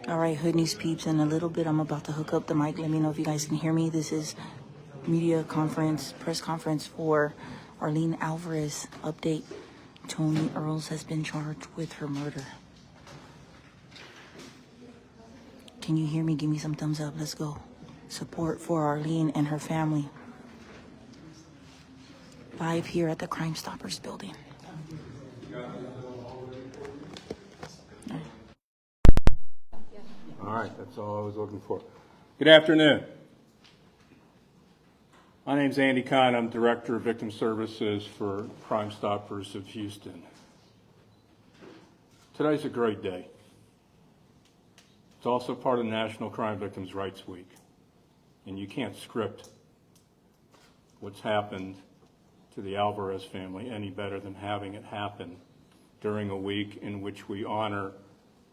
All right, Hood News Peeps, in a little bit I'm about to hook up the mic. Let me know if you guys can hear me. This is press conference for Arlene Alvarez. Update, Tony Earls has been charged with her murder. Can you hear me? Give me some thumbs up. Let's go. Support for Arlene and her family. Live here at the Crime Stoppers building. All right, that's all I was looking for. Good afternoon. My name's Andy Kahn. I'm Director of Victim Services for Crime Stoppers of Houston. Today's a great day. It's also part of National Crime Victims' Rights Week. And you can't script what's happened to the Alvarez family any better than having it happen during a week in which we honor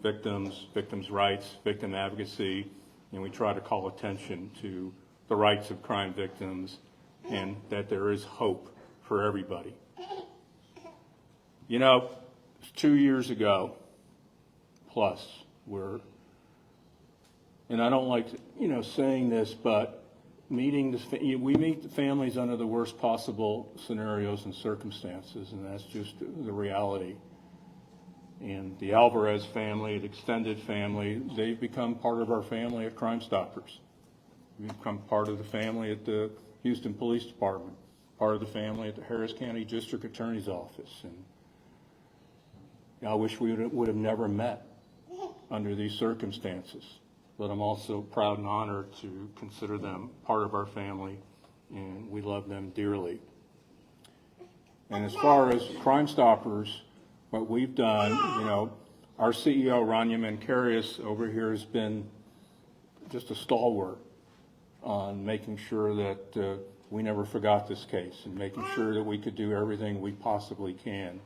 victims' rights, victim advocacy, and we try to call attention to the rights of crime victims and that there is hope for everybody. You know, 2 years ago, plus, and I don't like, saying this, but we meet the families under the worst possible scenarios and circumstances, and that's just the reality. And the Alvarez family, the extended family, they've become part of our family at Crime Stoppers. We've become part of the family at the Houston Police Department, part of the family at the Harris County District Attorney's Office. And I wish we would have never met under these circumstances, but I'm also proud and honored to consider them part of our family, and we love them dearly. And as far as Crime Stoppers, what we've done, our CEO, Rania Mankarius, over here has been just a stalwart on making sure that we never forgot this case and making sure that we could do everything we possibly can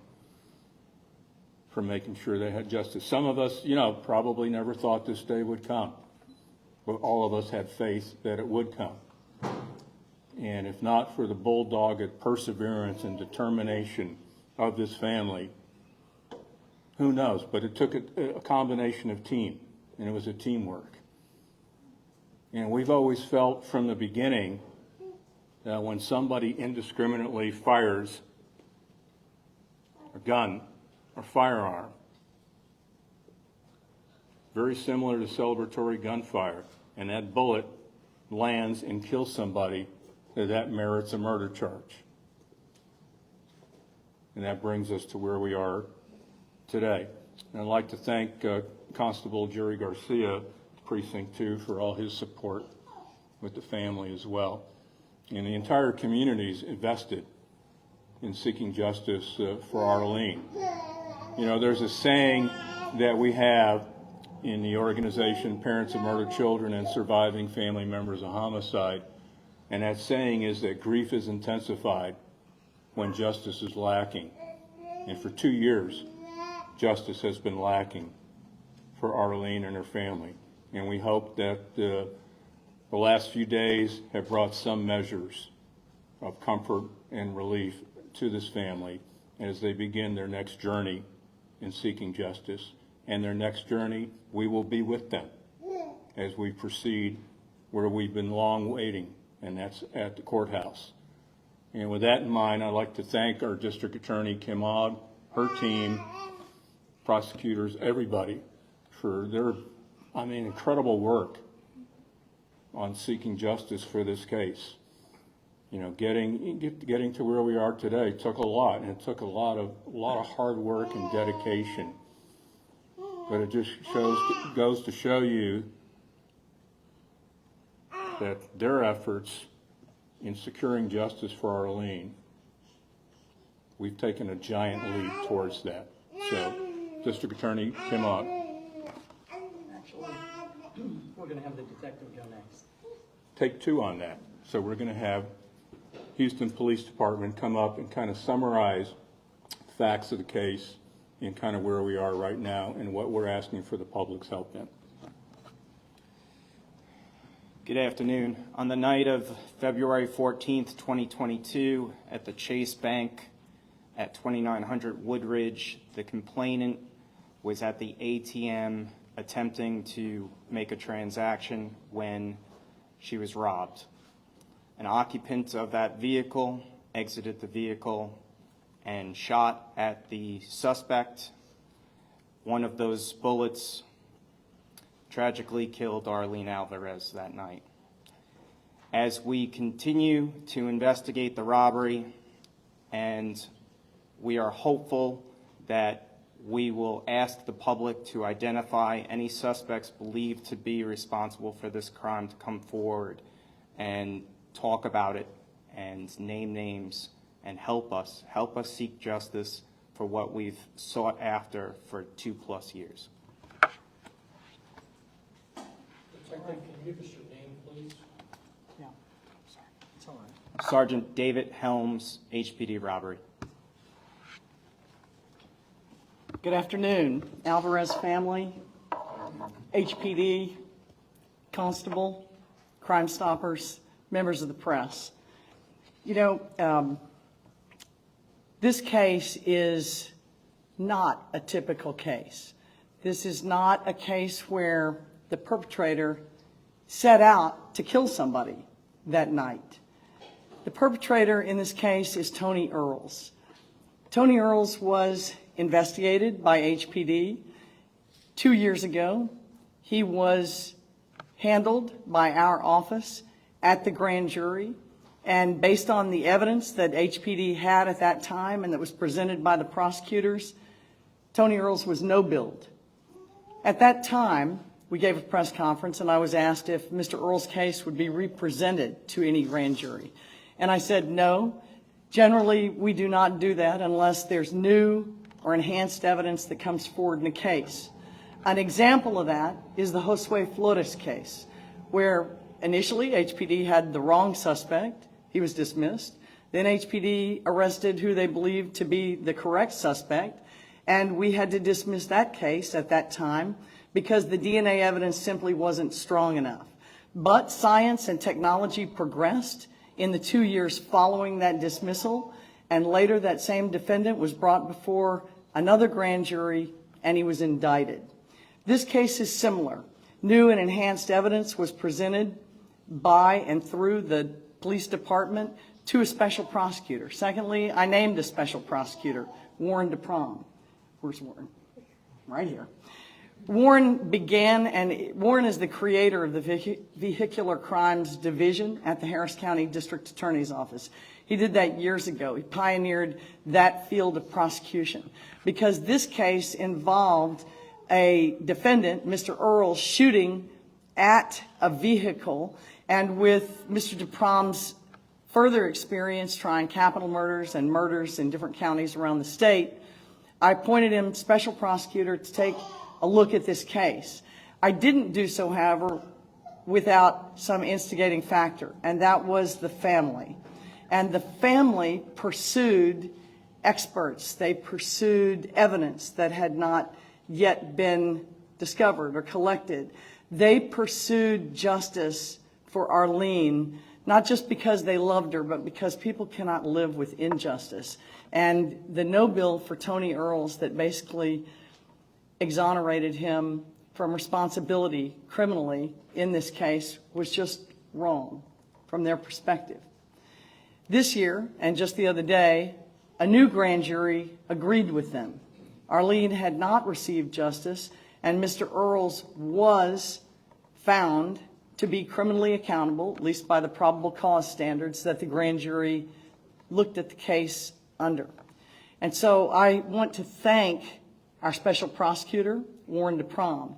for making sure they had justice. Some of us, probably never thought this day would come, but all of us had faith that it would come. And if not for the bulldogged perseverance and determination of this family, who knows? But it took a combination of team, and it was a teamwork. And we've always felt from the beginning that when somebody indiscriminately fires a gun or firearm, very similar to celebratory gunfire, and that bullet lands and kills somebody, that merits a murder charge. And that brings us to where we are today. And I'd like to thank Constable Jerry Garcia, Precinct 2, for all his support with the family as well. And the entire community is invested in seeking justice for Arlene. There's a saying that we have in the organization Parents of Murdered Children and Surviving Family Members of Homicide, and that saying is that grief is intensified when justice is lacking. And for 2 years, justice has been lacking for Arlene and her family. And we hope that the last few days have brought some measures of comfort and relief to this family as they begin their next journey in seeking justice. And their next journey, we will be with them as we proceed where we've been long waiting, and that's at the courthouse. And with that in mind, I'd like to thank our District Attorney, Kim Ogg, her team, prosecutors, everybody, for their, incredible work on seeking justice for this case. Getting to where we are today took a lot, and it took a lot of hard work and dedication. But it just goes to show you that their efforts in securing justice for Arlene, we've taken a giant leap towards that. So, District Attorney Kim Ogg. Actually, we're going to have the detective go next. Take 2 on that. So we're going to have Houston Police Department come up and kind of summarize facts of the case and kind of where we are right now and what we're asking for the public's help in. Good afternoon. On the night of February 14th, 2022, at the Chase Bank at 2900 Woodridge, the complainant was at the ATM attempting to make a transaction when she was robbed. An occupant of that vehicle exited the vehicle and shot at the suspect. One of those bullets tragically killed Arlene Alvarez that night. As we continue to investigate the robbery, and we are hopeful that we will ask the public to identify any suspects believed to be responsible for this crime to come forward and talk about it and name names and help us seek justice for what we've sought after for 2+ years. Detective, can you give us your name, please? Yeah, sorry, it's all right. Sergeant David Helms, HPD robbery. Good afternoon, Alvarez family, HPD, Constable, Crime Stoppers, members of the press. You know, this case is not a typical case. This is not a case where the perpetrator set out to kill somebody that night. The perpetrator in this case is Tony Earls. Tony Earls was investigated by HPD 2 years ago. He was handled by our office at the grand jury, and based on the evidence that HPD had at that time and that was presented by the prosecutors, Tony Earls was no billed. At that time, we gave a press conference and I was asked if Mr. Earls' case would be represented to any grand jury. And I said no. Generally, we do not do that unless there's new or enhanced evidence that comes forward in a case. An example of that is the Josue Flores case, where initially HPD had the wrong suspect. He was dismissed. Then HPD arrested who they believed to be the correct suspect, and we had to dismiss that case at that time because the DNA evidence simply wasn't strong enough. But science and technology progressed in the 2 years following that dismissal, and later that same defendant was brought before another grand jury and he was indicted. This case is similar. New and enhanced evidence was presented by and through the police department to a special prosecutor. Secondly, I named a special prosecutor, Warren DeProm. Where's Warren? Right here. Warren is the creator of the Vehicular Crimes Division at the Harris County District Attorney's Office. He did that years ago. He pioneered that field of prosecution because this case involved a defendant, Mr. Earls, shooting at a vehicle, and with Mr. DeProm's further experience trying capital murders and murders in different counties around the state, I appointed him special prosecutor to take a look at this case. I didn't do so, however, without some instigating factor, and that was the family. And the family pursued experts. They pursued evidence that had not yet been discovered or collected. They pursued justice for Arlene, not just because they loved her, but because people cannot live with injustice. And the no bill for Tony Earls that basically exonerated him from responsibility criminally in this case was just wrong from their perspective. This year, and just the other day, a new grand jury agreed with them. Arlene had not received justice, and Mr. Earls was found to be criminally accountable, at least by the probable cause standards that the grand jury looked at the case under. And so I want to thank our special prosecutor, Warren DeProm.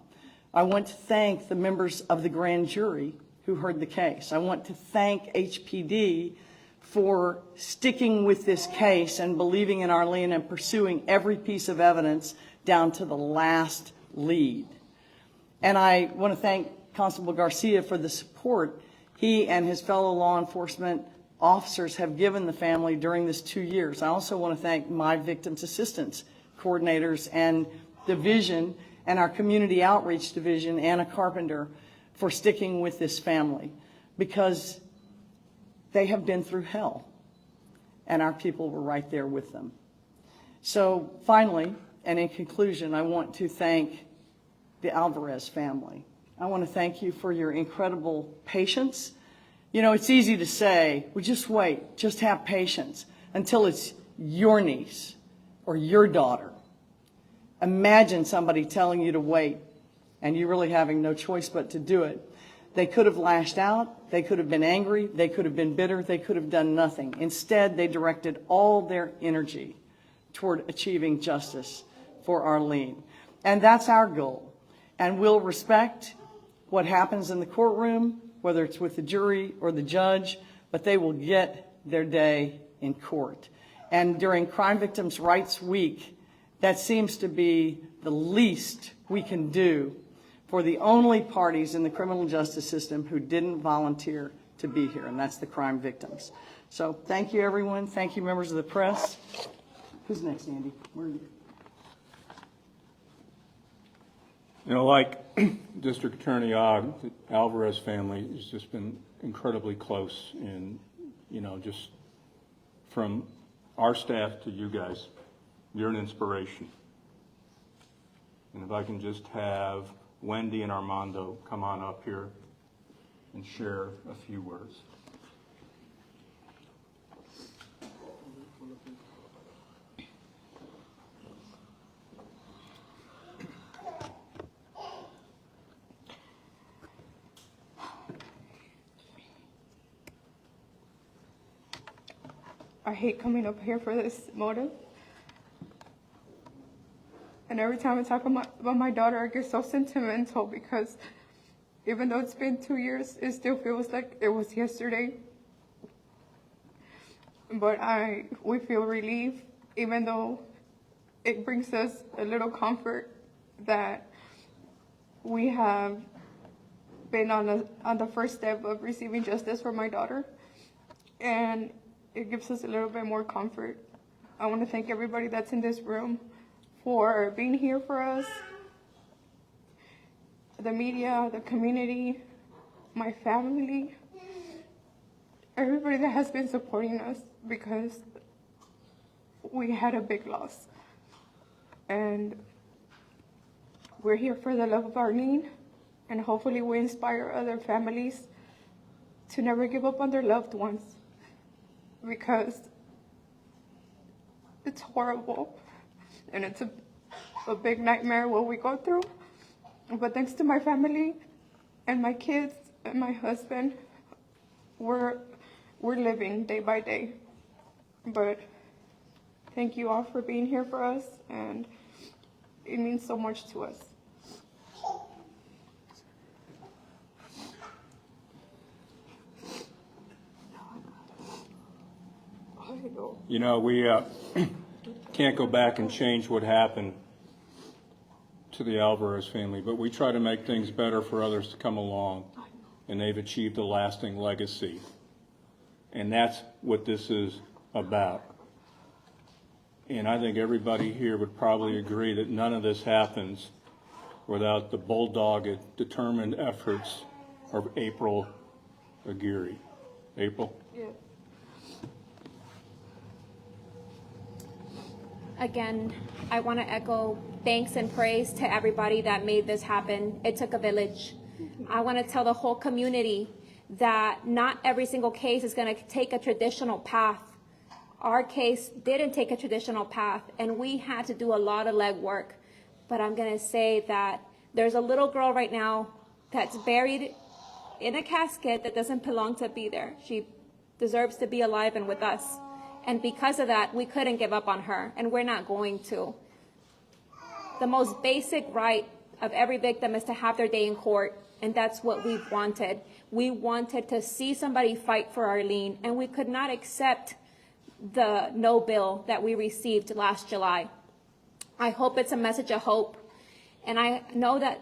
I want to thank the members of the grand jury who heard the case. I want to thank HPD for sticking with this case and believing in Arlene and pursuing every piece of evidence down to the last lead. And I want to thank Constable Garcia for the support he and his fellow law enforcement officers have given the family during this 2 years. I also want to thank my victims assistance coordinators and division and our community outreach division, Anna Carpenter, for sticking with this family because they have been through hell and our people were right there with them. So finally, and in conclusion, I want to thank the Alvarez family. I want to thank you for your incredible patience. You know, it's easy to say, well, just wait, just have patience until it's your niece or your daughter. Imagine somebody telling you to wait and you really having no choice but to do it. They could have lashed out, they could have been angry, they could have been bitter, they could have done nothing. Instead, they directed all their energy toward achieving justice for Arlene. And that's our goal. And we'll respect what happens in the courtroom, whether it's with the jury or the judge, but they will get their day in court. And during Crime Victims' Rights Week, that seems to be the least we can do for the only parties in the criminal justice system who didn't volunteer to be here, and that's the crime victims. So thank you, everyone. Thank you, members of the press. Who's next, Andy? Where are you? You know, like District Attorney Ogg, the Alvarez family has just been incredibly close in, you know, just from our staff to you guys. You're an inspiration. And if I can just have Wendy and Armando come on up here and share a few words. I hate coming up here for this motive. And every time I talk about my daughter, I get so sentimental because even though it's been 2 years, it still feels like it was yesterday. But we feel relief, even though it brings us a little comfort that we have been on the first step of receiving justice for my daughter. And it gives us a little bit more comfort. I want to thank everybody that's in this room for being here for us, the media, the community, my family, everybody that has been supporting us because we had a big loss. And we're here for the love of Arlene, and hopefully we inspire other families to never give up on their loved ones because it's horrible. And it's a big nightmare what we go through. But thanks to my family and my kids and my husband, we're living day by day. But thank you all for being here for us, and it means so much to us. You know, we can't go back and change what happened to the Alvarez family, but we try to make things better for others to come along, and they've achieved a lasting legacy. And that's what this is about. And I think everybody here would probably agree that none of this happens without the bulldogged, determined efforts of April Aguirre. April? Yeah. Again, I want to echo thanks and praise to everybody that made this happen. It took a village. I want to tell the whole community that not every single case is going to take a traditional path. Our case didn't take a traditional path, and we had to do a lot of legwork. But I'm going to say that there's a little girl right now that's buried in a casket that doesn't belong to be there. She deserves to be alive and with us. And because of that, we couldn't give up on her, and we're not going to. The most basic right of every victim is to have their day in court, and that's what we wanted. We wanted to see somebody fight for Arlene, and we could not accept the no bill that we received last July. I hope it's a message of hope, and I know that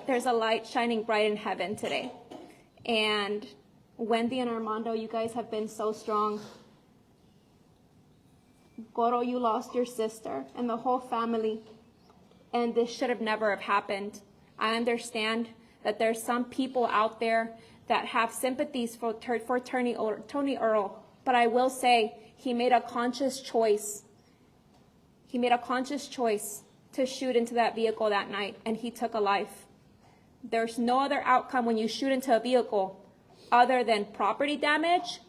there's a light shining bright in heaven today. And Wendy and Armando, you guys have been so strong. Goro, you lost your sister and the whole family, and this should have never have happened. I understand that there's some people out there that have sympathies for Tony Earl, but I will say he made a conscious choice. He made a conscious choice to shoot into that vehicle that night, and he took a life. There's no other outcome when you shoot into a vehicle other than property damage,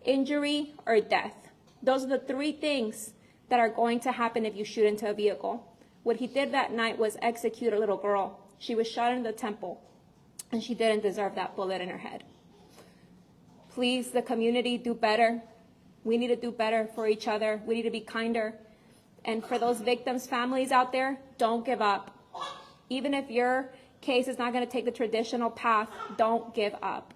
injury, or death. Those are the three things that are going to happen if you shoot into a vehicle. What he did that night was execute a little girl. She was shot in the temple, and she didn't deserve that bullet in her head. Please, the community, do better. We need to do better for each other. We need to be kinder. And for those victims' families out there, don't give up. Even if your case is not going to take the traditional path, don't give up.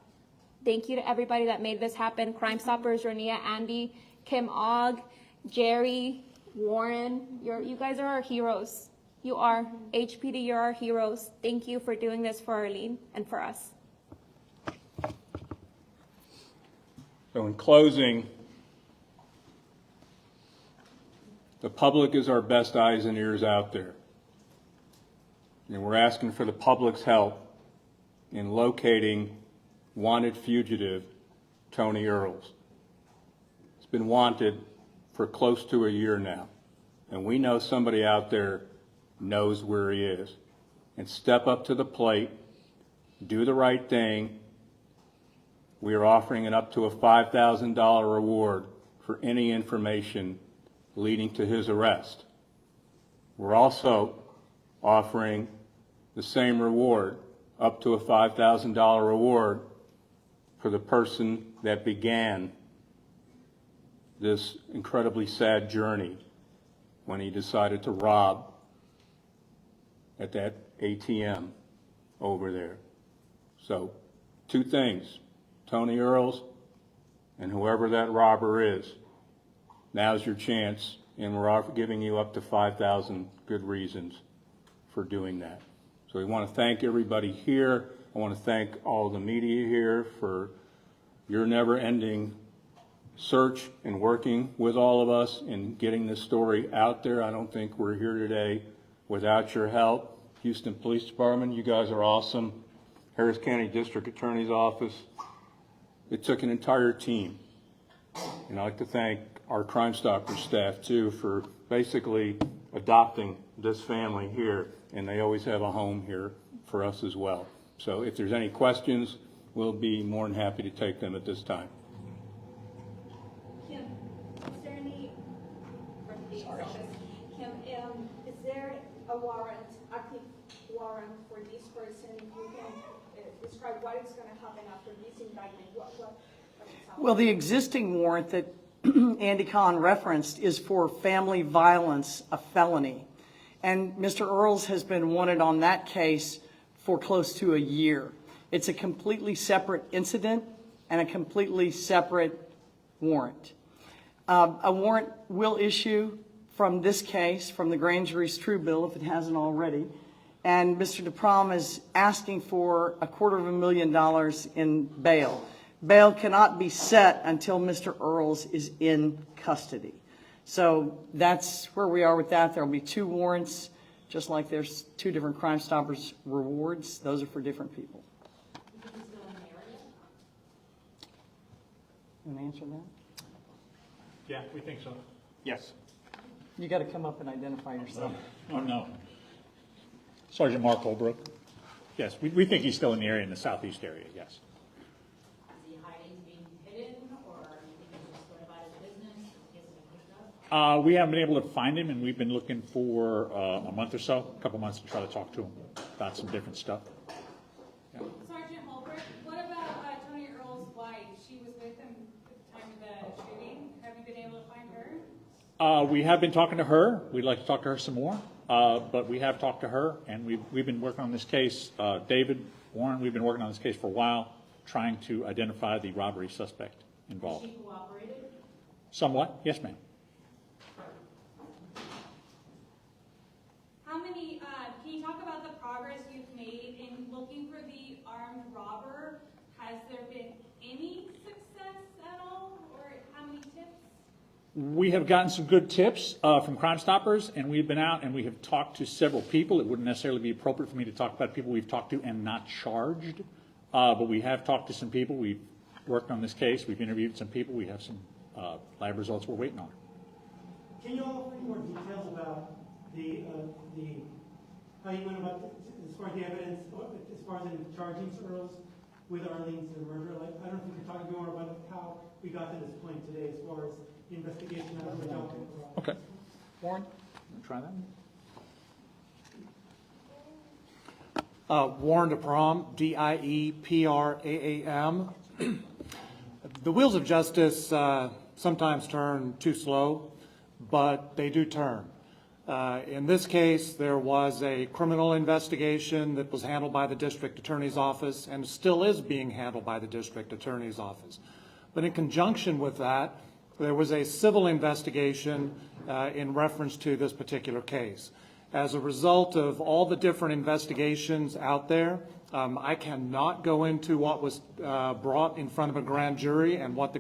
Thank you to everybody that made this happen. Crime Stoppers, Rania, Andy, Kim Og, Jerry, Warren, you guys are our heroes. You are. HPD, you're our heroes. Thank you for doing this for Arlene and for us. So in closing, the public is our best eyes and ears out there. And we're asking for the public's help in locating wanted fugitive Tony Earls. He's been wanted for close to a year now. And we know somebody out there knows where he is. And step up to the plate, do the right thing. We are offering an up to a $5,000 reward for any information leading to his arrest. We're also offering the same reward, up to a $5,000 reward, for the person that began this incredibly sad journey when he decided to rob at that ATM over there. So, two things, Tony Earls and whoever that robber is, now's your chance, and we're giving you up to 5,000 good reasons for doing that. So we want to thank everybody here. I want to thank all the media here for your never-ending search and working with all of us in getting this story out there. I don't think we're here today without your help. Houston Police Department, you guys are awesome. Harris County District Attorney's Office. It took an entire team. And I'd like to thank our Crime Stoppers staff too for basically adopting this family here, and they always have a home here for us as well. So if there's any questions, we'll be more than happy to take them at this time. Kim, is there any, Kim, is there a warrant, active warrant for this person? If you can describe what is going to happen after this indictment. Well, the existing warrant that Andy Kahn referenced is for family violence, a felony. And Mr. Earls has been wanted on that case for close to a year. It's a completely separate incident and a completely separate warrant. A warrant will issue from this case, from the grand jury's true bill, if it hasn't already. And Mr. DeProm is asking for $250,000 in bail. Bail cannot be set until Mr. Earls is in custody. So that's where we are with that. There will be two warrants, just like there's two different Crime Stoppers rewards. Those are for different people. You want to answer that? Yeah, we think so. Yes. You got to come up and identify yourself. Oh, no. Sergeant Mark Holbrook. Yes, we think he's still in the area, in the southeast area, yes. Is he hiding, being hidden, or do you think he's just going about his business? He hasn't been picked up? We haven't been able to find him, and we've been looking for a month or so, a couple months to try to talk to him about some different stuff. Yeah. Sergeant Holbrook, what about Tony Earls' wife? She was with him at the time of the shooting. Have you been able to find her? We have been talking to her. We'd like to talk to her some more, but we have talked to her, and we've been working on this case. David, Warren, we've been working on this case for a while, trying to identify the robbery suspect involved. She cooperated? Somewhat, yes, ma'am. How many, can you talk about the progress you've made in looking for the armed robber? Has there been any success at all, or how many tips? We have gotten some good tips from Crime Stoppers, and we've been out and we have talked to several people. It wouldn't necessarily be appropriate for me to talk about people we've talked to and not charged, but we have talked to some people. We've worked on this case. We've interviewed some people. We have some lab results we're waiting on. Can you offer any more details about how you went about as far as the evidence, as far as in charging Earls with Arlene's murder. Like, I don't know if you could talk more about how we got to this point today, as far as the investigation of the dealt with. Okay. Warren, try that. Warren DeProm, D-I-E-P-R-A-A-M. The wheels of justice sometimes turn too slow, but they do turn. In this case, there was a criminal investigation that was handled by the district attorney's office and still is being handled by the district attorney's office. But in conjunction with that, there was a civil investigation in reference to this particular case. As a result of all the different investigations out there, I cannot go into what was brought in front of a grand jury and what the